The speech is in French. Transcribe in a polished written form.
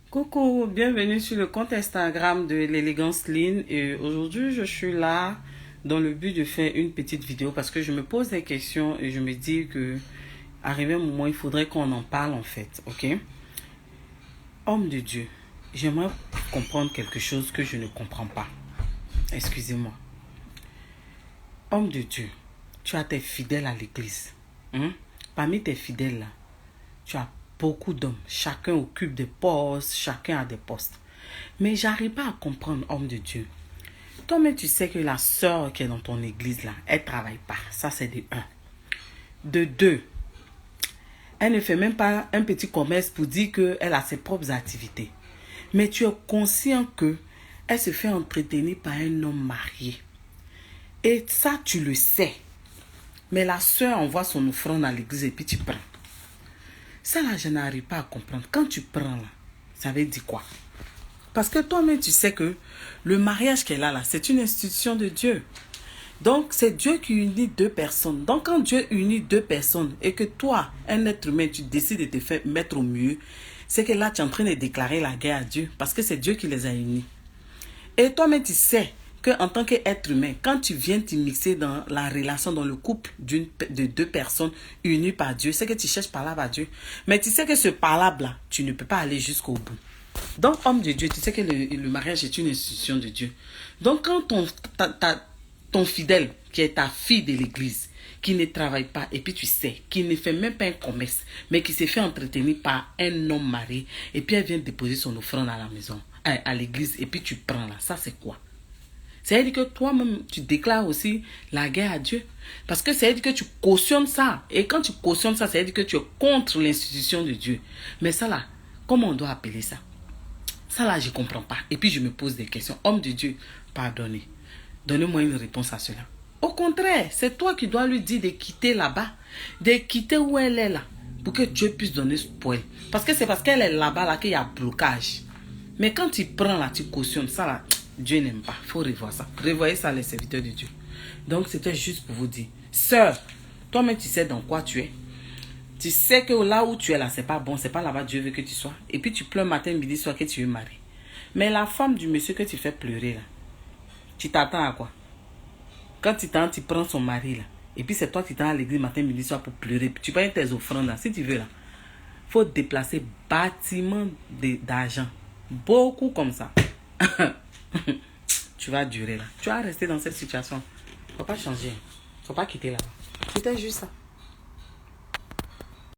Coucou, bienvenue sur le compte Instagram de l'élégance Lynn et aujourd'hui je suis là dans le but de faire une petite vidéo parce que je me pose des questions et je me dis que arrivé un moment il faudrait qu'on en parle en fait, ok? Homme de Dieu, j'aimerais comprendre quelque chose que je ne comprends pas. Excusez-moi. Homme de Dieu, tu as tes fidèles à l'église. Parmi tes fidèles là, tu as beaucoup d'hommes. Chacun occupe des postes, chacun a des postes. Mais j'arrive pas à comprendre, homme de Dieu. Toi-même, tu sais que la sœur qui est dans ton église là, elle travaille pas. Ça, c'est de un. De deux, elle ne fait même pas un petit commerce pour dire qu'elle a ses propres activités. Mais tu es conscient que elle se fait entretenir par un homme marié. Et ça, tu le sais. Mais la sœur envoie son offrande à l'église et puis tu prends. Ça là, je n'arrive pas à comprendre. Quand tu prends là, ça veut dire quoi? Parce que toi-même, tu sais que le mariage qu'elle a là, c'est une institution de Dieu. Donc, c'est Dieu qui unit deux personnes. Donc, quand Dieu unit deux personnes et que toi, un être humain, tu décides de te faire mettre au mieux, c'est que là, tu es en train de déclarer la guerre à Dieu parce que c'est Dieu qui les a unis. Et toi-même, tu sais qu'en tant qu'être humain, quand tu viens t'immiscer dans la relation, dans le couple de deux personnes unies par Dieu, c'est que tu cherches par là par Dieu. Mais tu sais que ce par-là, tu ne peux pas aller jusqu'au bout. Donc, homme de Dieu, tu sais que le mariage est une institution de Dieu. Donc, quand ton fidèle, qui est ta fille de l'église, qui ne travaille pas, et puis tu sais, qui ne fait même pas un commerce, mais qui s'est fait entretenir par un homme marié, et puis elle vient déposer son offrande à la maison, à l'église, et puis tu prends là, ça c'est quoi? C'est-à-dire que toi-même, tu déclares aussi la guerre à Dieu. Parce que c'est-à-dire que tu cautionnes ça. Et quand tu cautionnes ça, c'est-à-dire que tu es contre l'institution de Dieu. Mais ça là, comment on doit appeler ça? Ça là, je ne comprends pas. Et puis je me pose des questions. Homme de Dieu, pardonnez. Donnez-moi une réponse à cela. Au contraire, c'est toi qui dois lui dire de quitter là-bas. De quitter où elle est là. Pour que Dieu puisse donner ce poil. Parce que c'est parce qu'elle est là-bas là qu'il y a blocage. Mais quand tu prends là, tu cautionnes ça là. Dieu n'aime pas. Il faut revoir ça. Revoyez ça, les serviteurs de Dieu. Donc, c'était juste pour vous dire. Sœur, toi-même, tu sais dans quoi tu es. Tu sais que là où tu es là, c'est pas bon. C'est pas là-bas Dieu veut que tu sois. Et puis, tu pleures matin, midi, soir que tu es marié. Mais la femme du monsieur que tu fais pleurer là, tu t'attends à quoi? Quand tu t'attends, tu prends son mari là. Et puis, c'est toi qui t'attends à l'église matin, midi, soir pour pleurer. Tu payes tes offrandes là. Si tu veux là, faut déplacer bâtiment d'argent. Beaucoup comme ça. Tu vas durer là. Tu vas rester dans cette situation. Faut pas changer. Faut pas quitter là-bas. C'était juste ça.